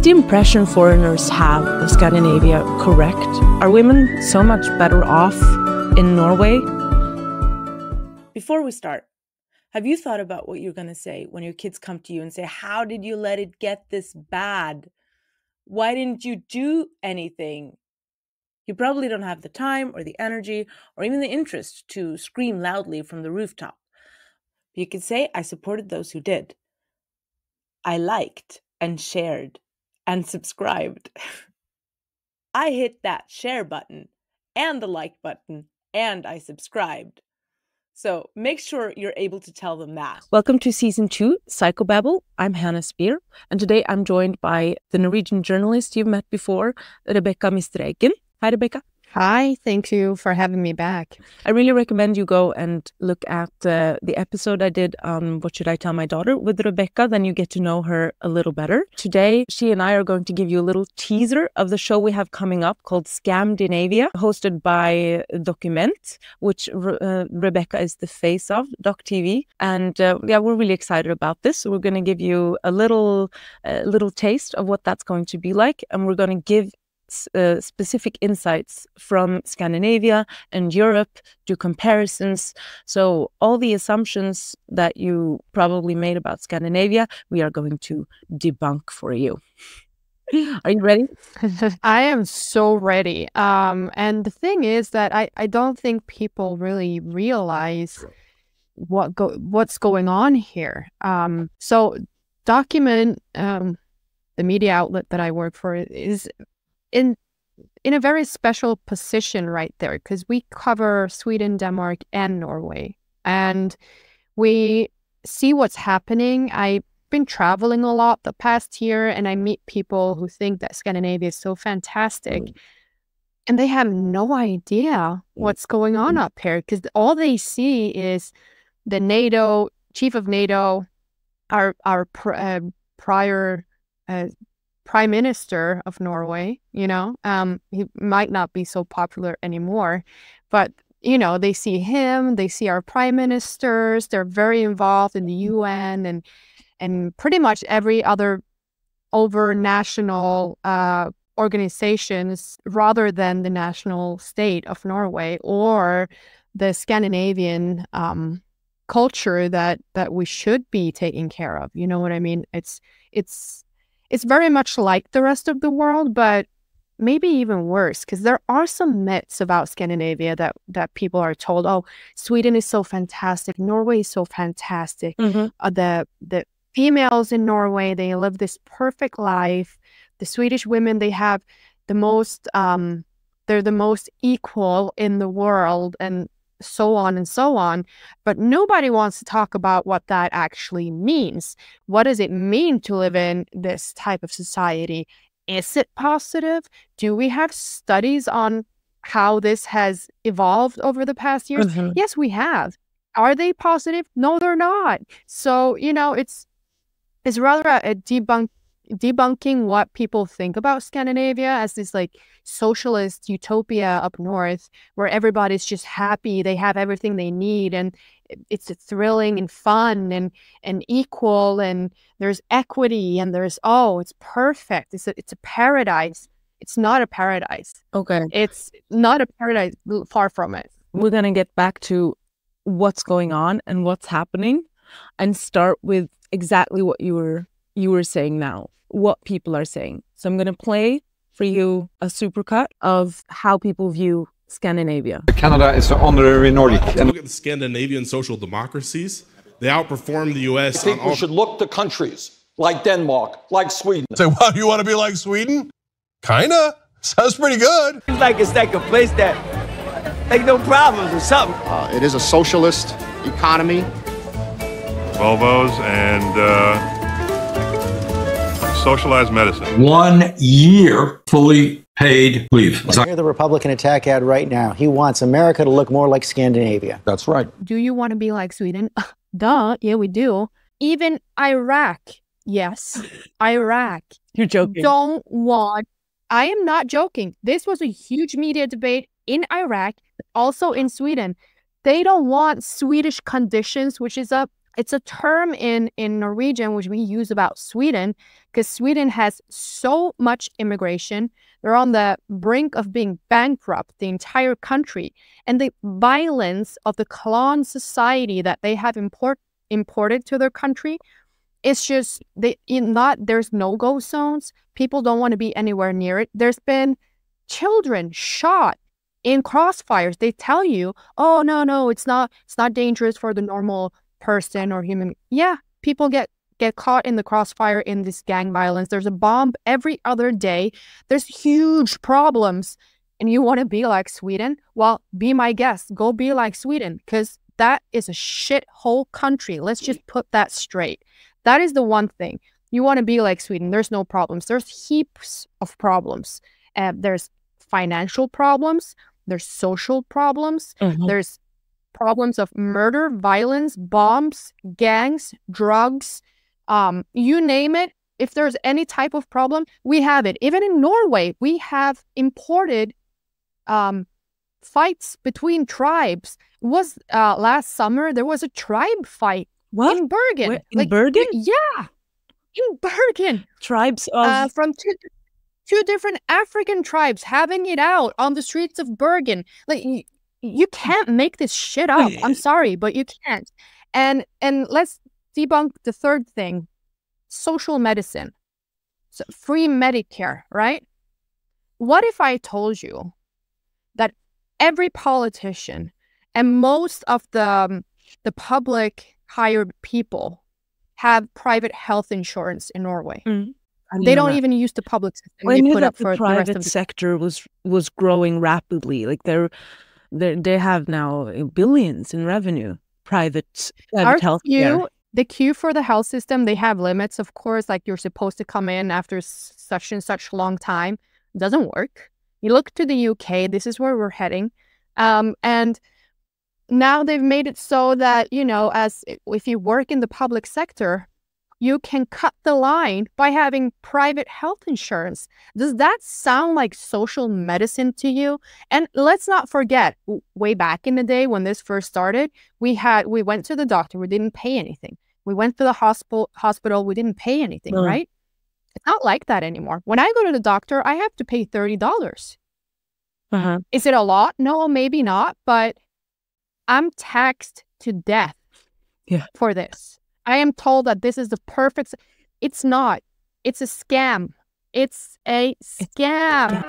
the impression foreigners have of Scandinavia correct? Are women so much better off in Norway? Before we start, have you thought about what you're going to say when your kids come to you and say, how did you let it get this bad? Why didn't you do anything? You probably don't have the time or the energy or even the interest to scream loudly from the rooftop. You could say, I supported those who did. I liked and shared and subscribed. I hit that share button and the like button and I subscribed. So make sure you're able to tell them that. Welcome to Season 2, Psychobabble. I'm Hannah Spear, and today I'm joined by the Norwegian journalist you've met before, Rebecca Mistereggen. Hi, Rebecca. Hi, thank you for having me back. I really recommend you go and look at the episode I did on What Should I Tell My Daughter with Rebecca, then you get to know her a little better. Today, she and I are going to give you a little teaser of the show we have coming up called Scamdinavia, hosted by Document, which Rebecca is the face of, Doc TV. And we're really excited about this. So we're going to give you a little taste of what that's going to be like, and we're going to give specific insights from Scandinavia and Europe, do comparisons. So all the assumptions that you probably made about Scandinavia, we are going to debunk for you. Are you ready? I am so ready. And the thing is that I don't think people really realize what's going on here. So Document, the media outlet that I work for, is in a very special position right there, because we cover Sweden, Denmark, and Norway, and we see what's happening. I've been traveling a lot the past year, and I meet people who think that Scandinavia is so fantastic, and they have no idea what's going on up here, because all they see is the NATO chief of NATO, our prior Prime Minister of Norway, he might not be so popular anymore, but, they see him, they see our prime ministers, they're very involved in the UN and pretty much every other over-national organizations rather than the national state of Norway or the Scandinavian culture that we should be taking care of. You know what I mean? It's very much like the rest of the world, but maybe even worse, because there are some myths about Scandinavia that people are told, oh, Sweden is so fantastic, Norway is so fantastic. The females in Norway, they live this perfect life. The Swedish women, they have the most, they're the most equal in the world, and so on and so on. But nobody wants to talk about what that actually means. What does it mean to live in this type of society? Is it positive? Do we have studies on how this has evolved over the past years? Yes, we have. Are they positive? No, they're not. So, it's rather a debunking what people think about Scandinavia as this socialist utopia up north where everybody's just happy, they have everything they need, and it's thrilling and fun and equal, and there's equity, and it's perfect. It's a paradise. It's not a paradise. Okay. It's not a paradise, far from it. We're going to get back to what's going on and what's happening and start with exactly what you were saying now, what people are saying. So I'm going to play for you a supercut of how people view Scandinavia. Canada is an honorary Nordic. Look at the Scandinavian social democracies. They outperform the U.S. I think we should look to countries like Denmark, like Sweden. Say, wow, you want to be like Sweden? Kinda. Sounds pretty good. Seems like it's like a place that, no problems or something. It is a socialist economy. Volvos and socialized medicine. 1 year fully paid leave. I hear the Republican attack ad right now. He wants America to look more like Scandinavia. That's right. Do you want to be like Sweden? Duh, yeah, we do. Even Iraq. Yes, Iraq. You're joking. I am not joking. This was a huge media debate in Iraq, also in Sweden. They don't want Swedish conditions, which is a It's a term in Norwegian which we use about Sweden, because Sweden has so much immigration. They're on the brink of being bankrupt, the entire country. And the violence of the clan society that they have imported to their country, it's just, there's no-go zones. People don't want to be anywhere near it. There's been children shot in crossfires. They tell you, oh, no, it's not dangerous for the normal person or human. Yeah, people get caught in the crossfire in this gang violence. There's a bomb every other day. There's huge problems. And you want to be like Sweden? Well, be my guest. Go be like Sweden, because that is a shithole country. Let's just put that straight. That is the one thing. You want to be like Sweden. There's no problems. There's heaps of problems. There's financial problems. There's social problems. There's problems of murder, violence, bombs, gangs, drugs, you name it. If there's any type of problem, we have it. Even in Norway, we have imported fights between tribes. It was last summer, there was a tribe fight in Bergen. Where, in Bergen? Yeah, in Bergen. Tribes of... from two different African tribes having it out on the streets of Bergen. Like, you can't make this shit up. I'm sorry, but you can't. And let's debunk the third thing. Social medicine. So free Medicare, right? What if I told you that every politician and most of the public hired people have private health insurance in Norway? They don't even use the public system. I knew that for the private sector was growing rapidly. Like they have now billions in revenue. Private healthcare. The queue for the health system, they have limits, of course. Like, you're supposed to come in after such and such long time. It doesn't work. You look to the UK. This is where we're heading, and now they've made it so that, you know, if you work in the public sector, you can cut the line by having private health insurance. Does that sound like social medicine to you? And let's not forget, way back in the day when this first started, we went to the doctor, we didn't pay anything. We went to the hospital, we didn't pay anything, right? It's not like that anymore. When I go to the doctor, I have to pay $30. Is it a lot? No, maybe not, but I'm taxed to death for this. I am told that this is the perfect... It's not. It's a scam. It's a scam.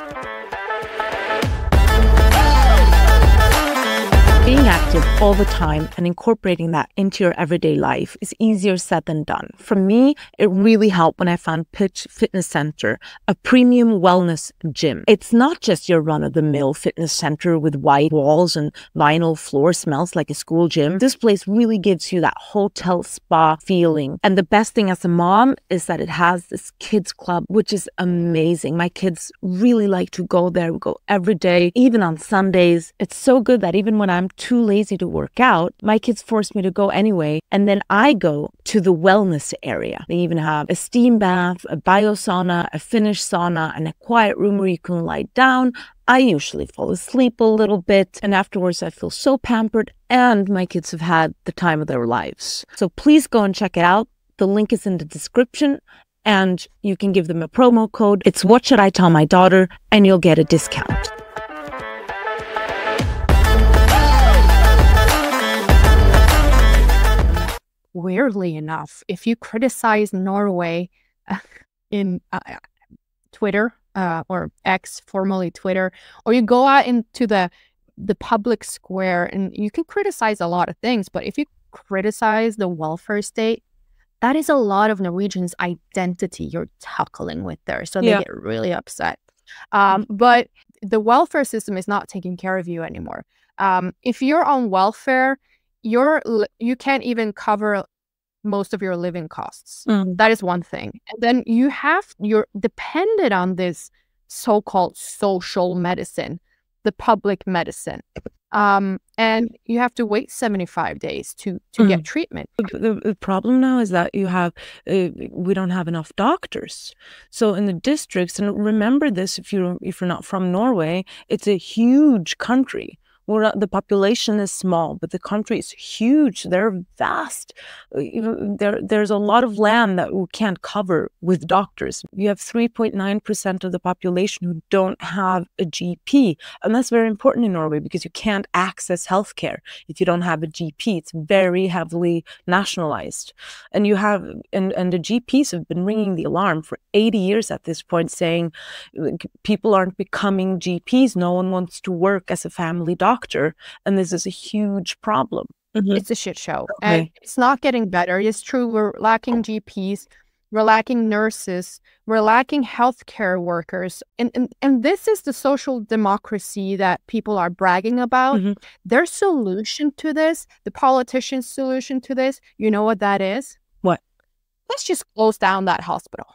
Being active all the time and incorporating that into your everyday life is easier said than done. For me, it really helped when I found Pitch Fitness Center, a premium wellness gym. It's not just your run-of-the-mill fitness center with white walls and vinyl floor, smells like a school gym. This place really gives you that hotel spa feeling. And the best thing as a mom is that it has this kids club, which is amazing. My kids really like to go there. We go every day, even on Sundays. It's so good that even when I'm too lazy to work out, my kids force me to go anyway, and then I go to the wellness area. They even have a steam bath, a biosauna, a Finnish sauna, and a quiet room where you can lie down. I usually fall asleep a little bit, and afterwards I feel so pampered, and my kids have had the time of their lives. So please go and check it out. The link is in the description, and you can give them a promo code. It's What Should I Tell My Daughter, and you'll get a discount. Weirdly enough, if you criticize Norway in Twitter or X, formerly Twitter, or you go out into the public square, and you can criticize a lot of things, but if you criticize the welfare state, that is a lot of Norwegians' identity you're tackling with there. So they get really upset. But the welfare system is not taking care of you anymore. If you're on welfare, you can't even cover most of your living costs. That is one thing. And then you're dependent on this so-called social medicine, the public medicine. And you have to wait 75 days to get treatment. The problem now is that we don't have enough doctors. So in the districts, and remember this if you're not from Norway, it's a huge country The population is small, but the country is huge. They're vast. There's a lot of land that we can't cover with doctors. You have 3.9% of the population who don't have a GP. And that's very important in Norway because you can't access healthcare if you don't have a GP. It's very heavily nationalized. And the GPs have been ringing the alarm for 80 years at this point, saying people aren't becoming GPs. No one wants to work as a family doctor. And this is a huge problem. It's a shit show. And it's not getting better. It's true. We're lacking GPs. We're lacking nurses. We're lacking healthcare workers. And this is the social democracy that people are bragging about. Their solution to this, the politicians' solution to this, you know what that is? What? Let's just close down that hospital.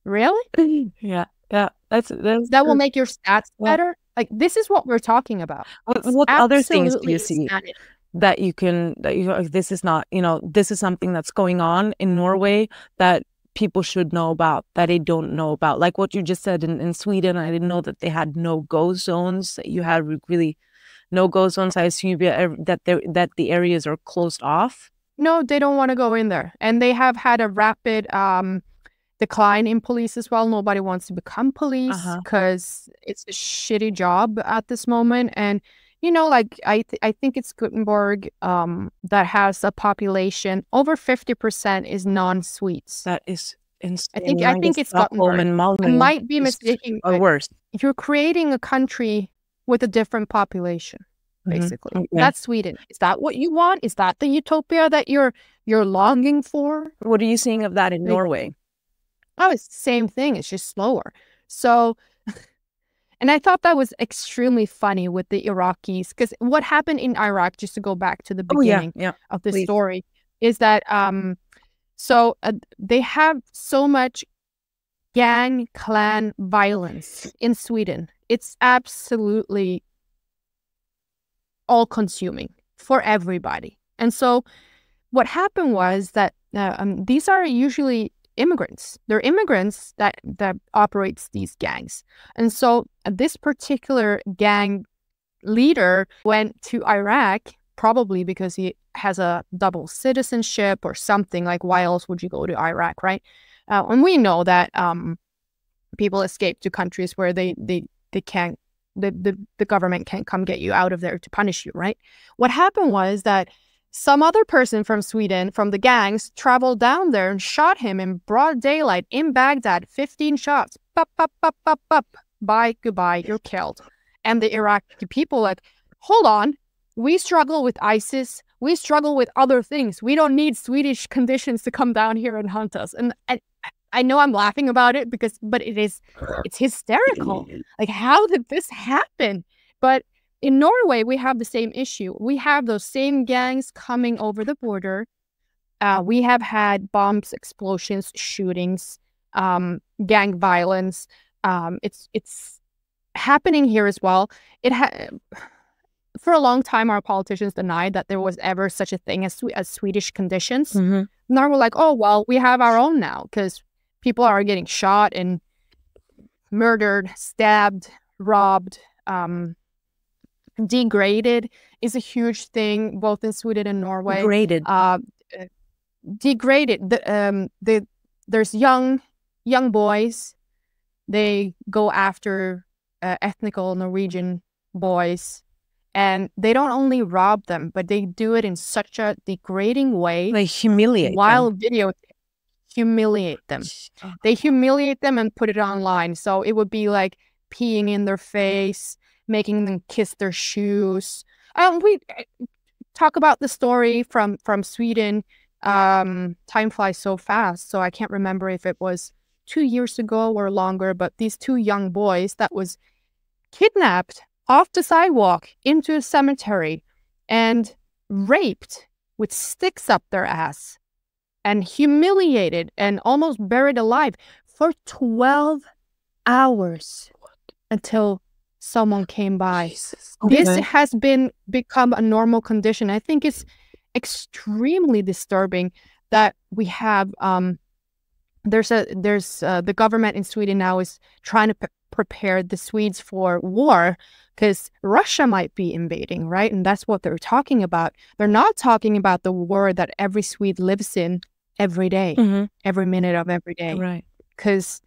Really? Yeah. That will make your stats better. Like, this is what we're talking about. What other things do you see that this is not, this is something that's going on in Norway that people should know about, that they don't know about? Like what you just said in Sweden, I didn't know that they had no-go zones. You had really no-go zones. I assume that the areas are closed off. No, they don't want to go in there. And they have had a rapid decline in police as well. Nobody wants to become police because it's a shitty job at this moment. And I think it's Gothenburg that has a population over 50% is non-Swedes. That is insane. I think it's Gothenburg. And Malmö. I might be mistaken. Or worse. You're creating a country with a different population, basically. Okay. That's Sweden. Is that what you want? Is that the utopia that you're longing for? What are you seeing of that in Norway? Oh, it's the same thing. It's just slower. So, and I thought that was extremely funny with the Iraqis, because what happened in Iraq, just to go back to the beginning of the story, is that they have so much gang, clan violence in Sweden. It's absolutely all-consuming for everybody. And so what happened was that these are usually immigrants. They're immigrants that operates these gangs. And so this particular gang leader went to Iraq, probably because he has a double citizenship or something. Like, why else would you go to Iraq, right? And we know that people escape to countries where they can't, the government can't come get you out of there to punish you, right? What happened was that some other person from Sweden, from the gangs, traveled down there and shot him in broad daylight in Baghdad. 15 shots. Pop, pop, pop, pop, pop. Bye, goodbye, you're killed. And the Iraqi people like, hold on, we struggle with ISIS. We struggle with other things. We don't need Swedish conditions to come down here and hunt us. And I know I'm laughing about it but it's hysterical. Like, how did this happen? But in Norway, we have the same issue. We have those same gangs coming over the border. We have had bombs, explosions, shootings, gang violence. It's happening here as well. For a long time, our politicians denied that there was ever such a thing as Swedish conditions. Now we're like, oh, well, we have our own now because people are getting shot and murdered, stabbed, robbed, degraded is a huge thing both in Sweden and Norway. Degraded. There's young boys. They go after ethnical Norwegian boys, and they don't only rob them, but they do it in such a degrading way. They humiliate humiliate them. They humiliate them and put it online. So it would be like peeing in their face, making them kiss their shoes. We talk about the story from Sweden. Time flies so fast, so I can't remember if it was 2 years ago or longer, but these two young boys that was kidnapped off the sidewalk into a cemetery and raped with sticks up their ass and humiliated and almost buried alive for 12 hours until someone came by. Okay. This has become a normal condition. I think it's extremely disturbing that we have the government in Sweden now is trying to prepared the Swedes for war, because Russia might be invading, right? And that's what they're talking about. They're not talking about the war that every Swede lives in every day, every minute of every day. Right. Because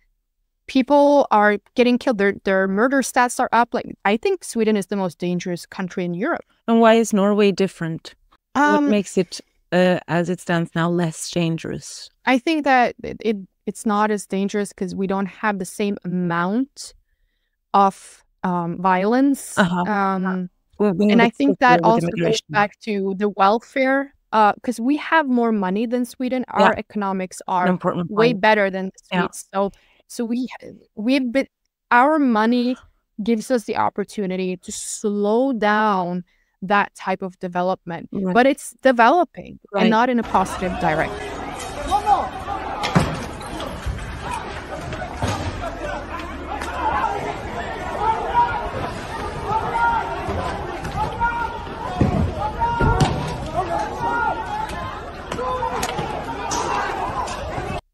people are getting killed. Their murder stats are up. Like, I think Sweden is the most dangerous country in Europe. And why is Norway different? What makes it, as it stands now, less dangerous? I think that it's not as dangerous because we don't have the same amount of violence. And I think that also goes back to the welfare, because we have more money than Sweden. Our economics are way better than the Swedes. So we've been, our money gives us the opportunity to slow down that type of development, but it's developing and not in a positive direction.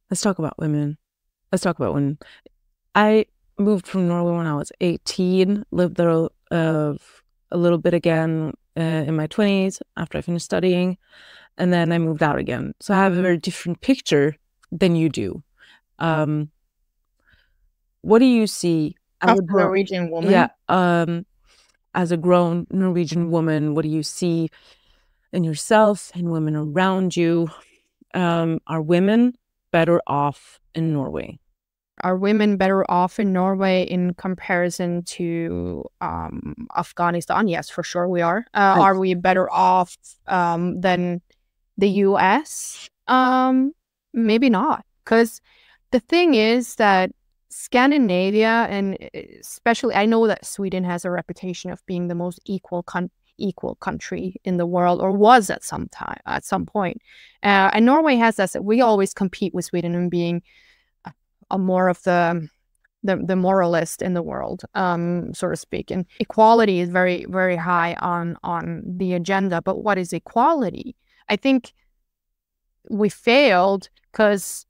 Let's talk about women. Let's talk about when I moved from Norway when I was 18, lived there a little bit again in my 20s after I finished studying, and then I moved out again. So I have a very different picture than you do. What do you see as a Norwegian woman? Yeah, as a grown Norwegian woman, what do you see in yourself and women around you? Are women better off in Norway? Are women better off in Norway in comparison to Afghanistan? Yes, for sure we are. Are we better off than the US? Maybe not. Because the thing is that Scandinavia, and especially, I know that Sweden has a reputation of being the most equal country in the world, or was at some point. And Norway has us. We always compete with Sweden in being a more of the moralist in the world, so to speak. And equality is very, very high on the agenda. But what is equality? I think we failed because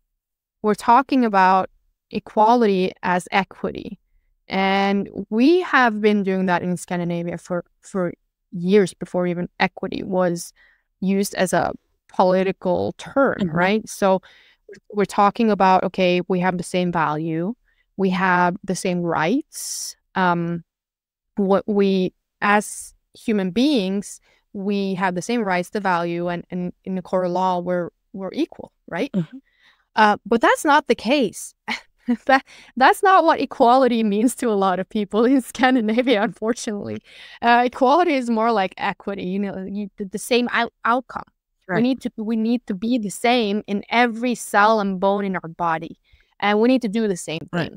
we're talking about equality as equity. And we have been doing that in Scandinavia for years before even equity was used as a political term, right? So we're talking about, okay, we have the same value, we have the same rights. What we, as human beings, we have the same rights, the value, and in the court of law, we're equal, right? But that's not the case. That's not what equality means to a lot of people in Scandinavia, unfortunately. Equality is more like equity, the same outcome. Right. We need to be the same in every cell and bone in our body, and we need to do the same thing. Right.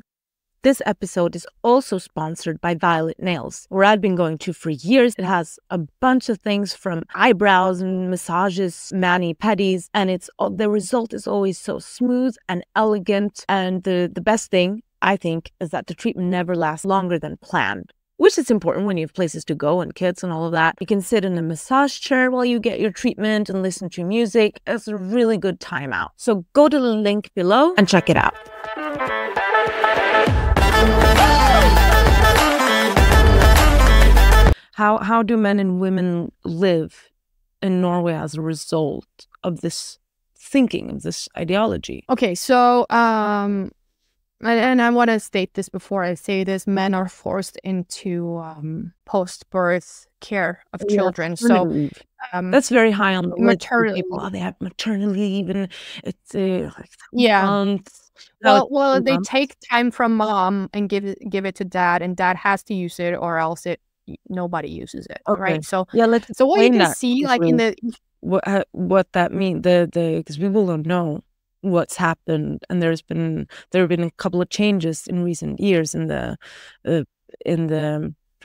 This episode is also sponsored by Violet Nails, where I've been going to for years. It has a bunch of things from eyebrows and massages, mani-pedis, and the result is always so smooth and elegant. And the best thing, I think, is that the treatment never lasts longer than planned, which is important when you have places to go and kids and all of that. You can sit in a massage chair while you get your treatment and listen to music. It's a really good time out. So go to the link below and check it out. How do men and women live in Norway as a result of this thinking, of this ideology? Okay, so and I want to state this before I say this: men are forced into post-birth care of children. So that's very high on the maternity list. Oh, they have maternity leave, and it's months. Well, they take time from mom and give it to dad, and dad has to use it, or else nobody uses it. Okay. Right? So so what you can see, like in the what that means, because people don't know what's happened, and there have been a couple of changes in recent years in the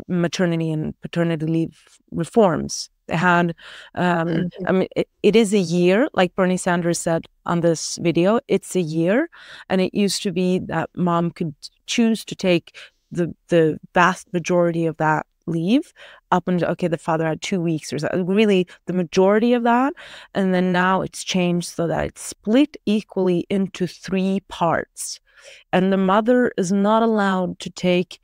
maternity and paternity leave reforms. They had I mean, it is a year, like Bernie Sanders said on this video. It's a year, and it used to be that mom could choose to take the vast majority of that leave up until, the father had 2 weeks or so, really the majority of that. And then now it's changed so that it's split equally into 3 parts. And the mother is not allowed to take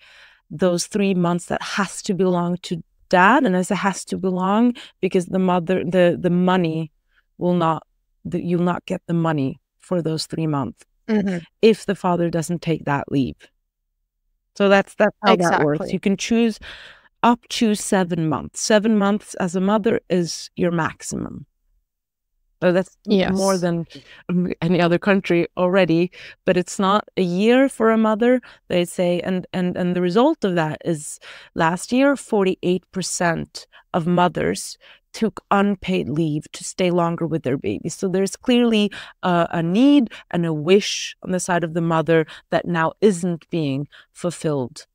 those 3 months that has to belong to dad. And as it has to belong, because the mother, the money will not, you'll not get the money for those 3 months if the father doesn't take that leave. So that's how that works. You can choose up to 7 months. 7 months as a mother is your maximum. So that's more than any other country already, but it's not a year for a mother, they say. And the result of that is last year, 48% of mothers took unpaid leave to stay longer with their babies. So there's clearly a need and a wish on the side of the mother that now isn't being fulfilled.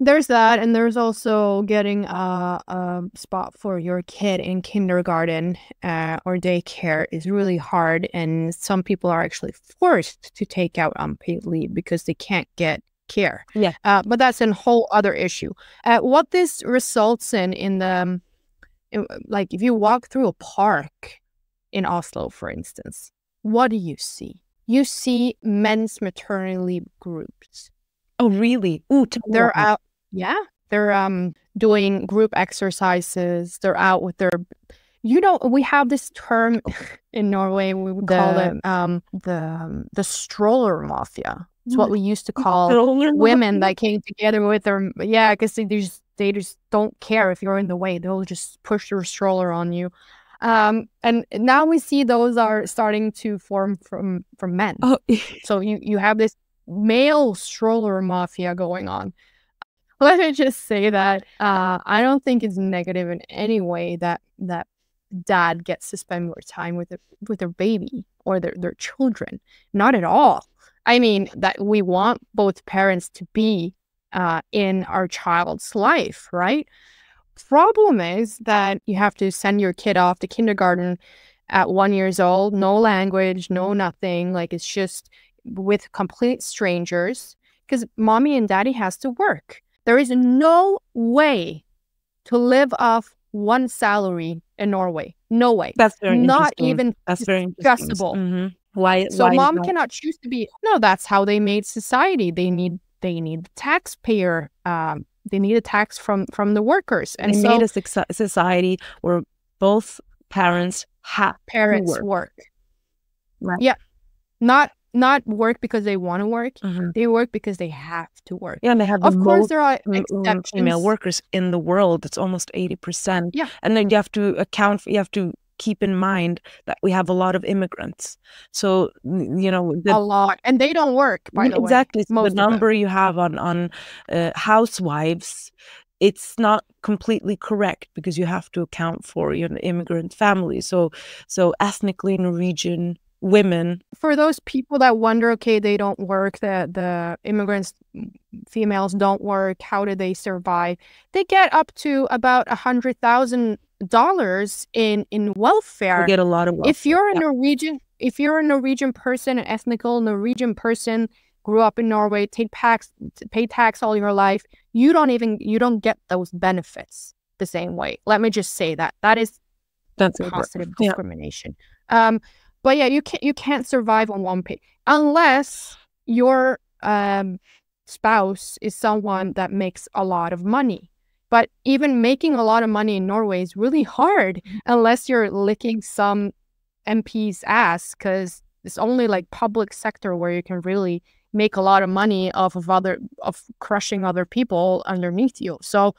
There's that, and there's also getting a spot for your kid in kindergarten or daycare is really hard, and some people are actually forced to take out unpaid leave because they can't get care. Yeah. But that's a whole other issue. What this results in the, like if you walk through a park in Oslo, for instance, what do you see? You see men's maternity leave groups. Oh, really? Ooh, they're out. Yeah, they're doing group exercises. They're out with their, we have this term in Norway. We would call it the stroller mafia. It's what we used to call women that came together with their, because they just don't care if you're in the way. They'll just push your stroller on you. And now we see those are starting to form from men. Oh. So you have this male stroller mafia going on. Let me just say that I don't think it's negative in any way that dad gets to spend more time with their baby or their children. Not at all. I mean, that we want both parents to be in our child's life, right? Problem is that you have to send your kid off to kindergarten at 1 year old, no language, no nothing. Like, it's just with complete strangers because mommy and daddy has to work. There is no way to live off one salary in Norway. No way. That's very not interesting. Even that's very discussable. Why? So why mom cannot choose to be. No, that's how they made society. They need the taxpayer. They need a tax from the workers, and they made a society where both parents have to work. Right. Yeah, not work because they want to work. They work because they have to work. Yeah, and they have of course there are exceptions. Female workers in the world. It's almost 80%. Yeah, and then you have to keep in mind that we have a lot of immigrants. So a lot, and they don't work. By the way, exactly. So the number you have on housewives, it's not completely correct because you have to account for immigrant families. So ethnically Norwegian women. For those people that wonder, okay, they don't work, the immigrants, females don't work, how do they survive? They get up to about $100,000 in welfare. They get a lot of welfare. If you're a Norwegian person, an ethnical Norwegian person, grew up in Norway, pay tax all your life, you don't get those benefits the same way. Let me just say that's positive discrimination. But yeah, you can't survive on one pay unless your spouse is someone that makes a lot of money. But even making a lot of money in Norway is really hard unless you're licking some MP's ass, because it's only like public sector where you can really make a lot of money off of crushing other people underneath you. So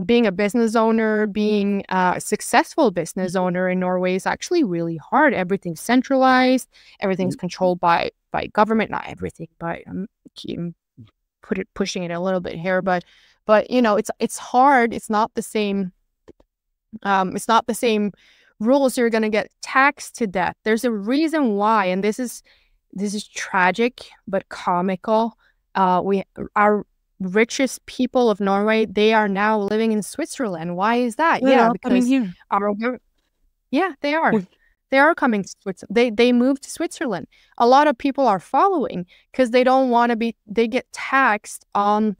being a business owner, being a successful business owner in Norway is actually really hard. Everything's centralized. Everything's controlled by government. Not everything, but I'm pushing it a little bit here. But it's hard. It's not the same. It's not the same rules. You're gonna get taxed to death. There's a reason why, and this is tragic but comical. Our richest people of Norway, they are now living in Switzerland. Why is that? Because they are. They are coming to Switzerland. They moved to Switzerland. A lot of people are following because they don't want to be. They get taxed on.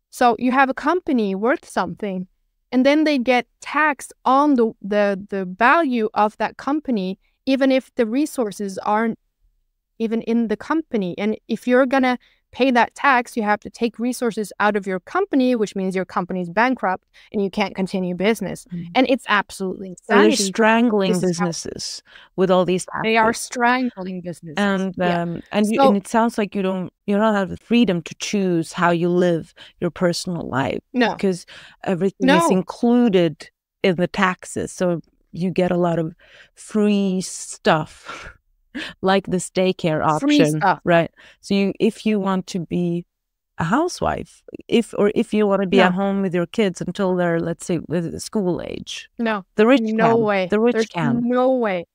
So you have a company worth something, and then they get taxed on the value of that company, even if the resources aren't even in the company. And if you're going to pay that tax, you have to take resources out of your company, which means your company's bankrupt and you can't continue business. And it's absolutely insanity. They're strangling businesses with all these taxes. They are strangling businesses. And and it sounds like you don't have the freedom to choose how you live your personal life. No. Because everything is included in the taxes. So you get a lot of free stuff. Like this daycare option, right? So if you want to be a housewife, if you want to be at home with your kids until they're, let's say, with school age, the rich way. The rich There's can. No way.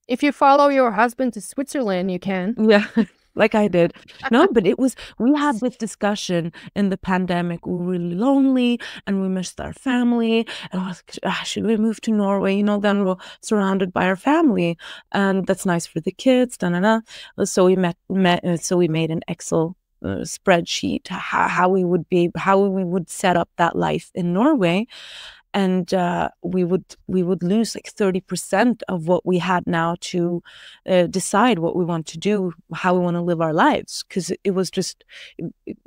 If you follow your husband to Switzerland, you can. Yeah. Like I did. No, but we had this discussion in the pandemic. We were really lonely and we missed our family. And I was like, should we move to Norway? Then we're surrounded by our family. And that's nice for the kids. So we made an Excel spreadsheet, how we would set up that life in Norway. And we would lose like 30% of what we had now to decide what we want to do, how we want to live our lives. Because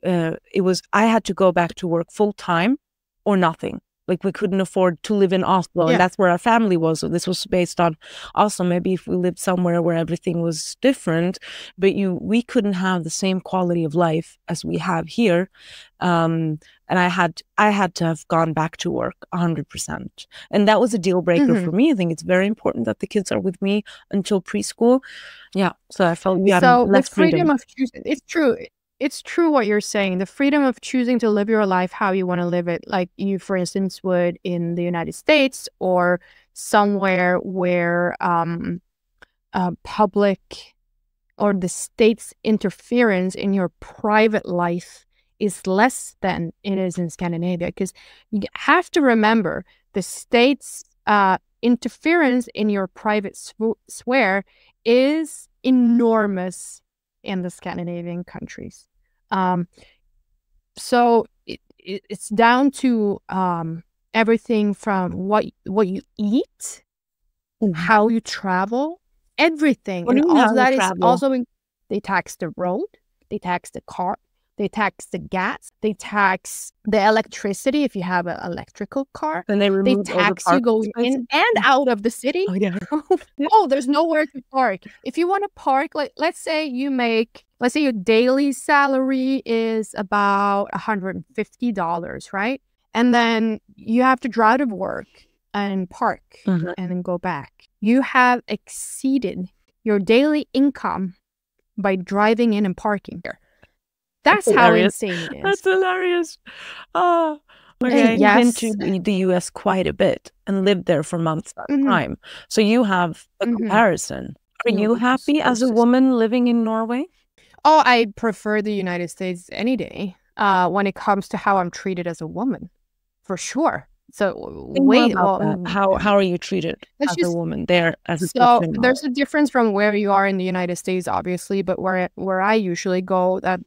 I had to go back to work full time or nothing. Like we couldn't afford to live in Oslo, and that's where our family was. So this was based on Oslo. Maybe if we lived somewhere where everything was different, but we couldn't have the same quality of life as we have here. And I had to have gone back to work 100%, and that was a deal breaker for me. I think it's very important that the kids are with me until preschool. Yeah, so I felt we had less freedom of choosing. It's true. It's true what you're saying. The freedom of choosing to live your life how you want to live it, like you, for instance, would in the United States or somewhere where public or the state's interference in your private life is less than it is in Scandinavia. Because you have to remember the state's interference in your private sphere is enormous in the Scandinavian countries. So it's down to everything from what you eat, how you travel, everything. And all of that is also they tax the road, they tax the car, they tax the gas, they tax the electricity if you have an electrical car. And they tax you going in and out of the city. Oh, yeah. There's nowhere to park. If you want to park, like let's say your daily salary is about $150, right? And then you have to drive to work and park and then go back. You have exceeded your daily income by driving in and parking here. That's how insane it is. That's hilarious. Oh, okay. Yes. You've been to the US quite a bit and lived there for months at a time. So you have a comparison. Are you happy as a woman living in Norway? Oh, I prefer the United States any day when it comes to how I'm treated as a woman, for sure. So how are you treated as a woman there? So there's a difference from where you are in the United States, obviously, but where I usually go, that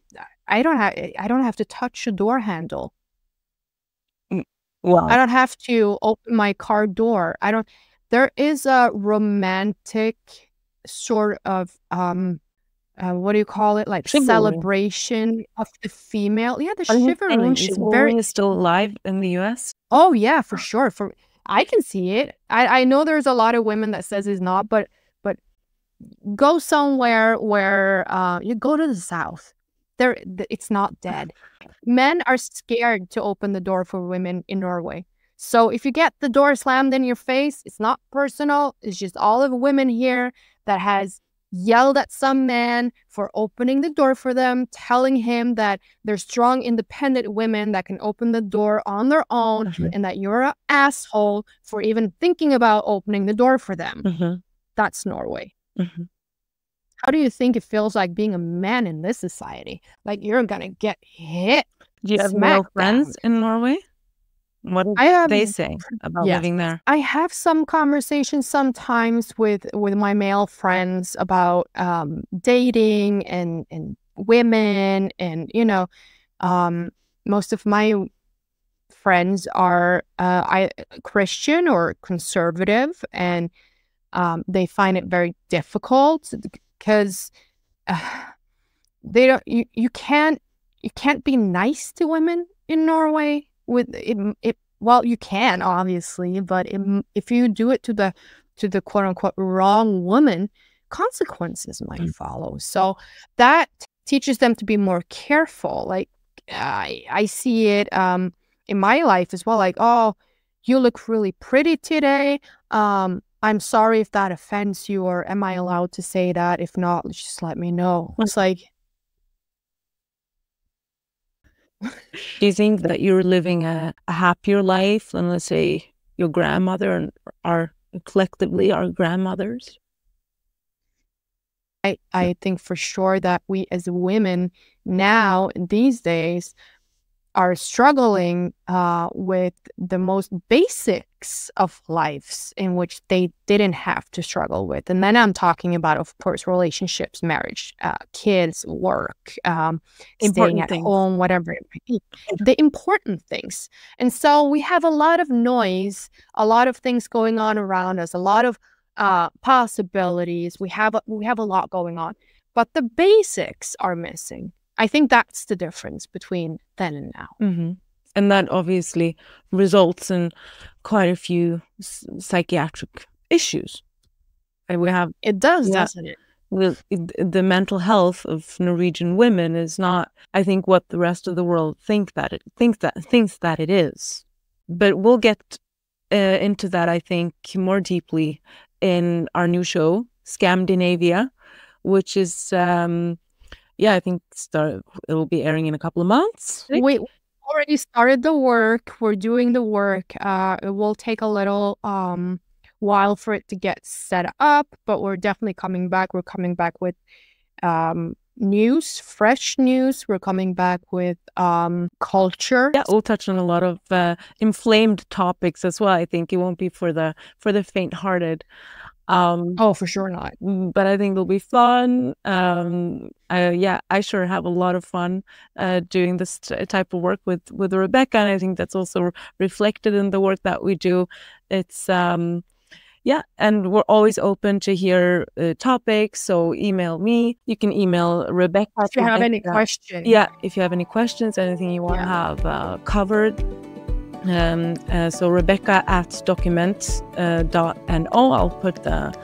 I don't have to touch a door handle. Well, I don't have to open my car door. There is a romantic sort of what do you call it? Like chivalry. Celebration of the female. Yeah, the chivalry is still alive in the US. Oh yeah, for sure. I can see it. I know there's a lot of women that says it's not, but go somewhere where you go to the South. It's not dead. Men are scared to open the door for women in Norway. So if you get the door slammed in your face, it's not personal. It's just all of women here that has yelled at some man for opening the door for them, telling him that they're strong, independent women that can open the door on their own, and that you're an asshole for even thinking about opening the door for them. That's Norway. How do you think it feels like being a man in this society? Like you're gonna get hit. Do you have male friends in Norway? What do they say about living there? I have some conversations sometimes with my male friends about dating and women, and most of my friends are Christian or conservative, and they find it very difficult because they don't. You can't be nice to women in Norway with it. Well, you can obviously, but if you do it to the quote unquote wrong woman, consequences might follow. So that teaches them to be more careful. Like I see it in my life as well. Like, oh, you look really pretty today. I'm sorry if that offends you, or am I allowed to say that? If not, just let me know. It's like, do you think that you're living a happier life than, let's say, your grandmother and collectively our grandmothers? I think for sure that we as women now, these days, are struggling with the most basics of lives in which they didn't have to struggle with. And then I'm talking about, of course, relationships, marriage, kids, work, staying at home, whatever it might be. The important things. And so we have a lot of noise, a lot of things going on around us, a lot of possibilities. We have a lot going on, but the basics are missing. I think that's the difference between then and now. Mm-hmm. And that obviously results in quite a few psychiatric issues. And we have it does, doesn't it? The mental health of Norwegian women is not, I think, what the rest of the world thinks that it is. But we'll get into that, I think, more deeply in our new show, Scamdinavia, which is I think it will be airing in a couple of months. We already started the work. We're doing the work. It will take a little while for it to get set up, but we're definitely coming back. We're coming back with news, fresh news. We're coming back with culture. Yeah, we'll touch on a lot of inflamed topics as well. I think it won't be for the faint-hearted. Oh, for sure not. But I think it'll be fun. I sure have a lot of fun doing this type of work with Rebecca, and I think that's also reflected in the work that we do. It's and we're always open to hear topics. So email me. You can email Rebecca if you have any questions. Yeah, if you have any questions, anything you want to have covered. So Rebecca at document.no. I'll put that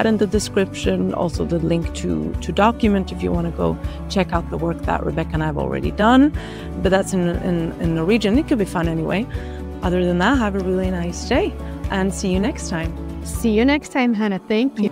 in the description. Also the link to Document if you want to go check out the work that Rebecca and I have already done. But that's in Norwegian. It could be fun anyway. Other than that, have a really nice day and see you next time. See you next time, Hannah. Thank you.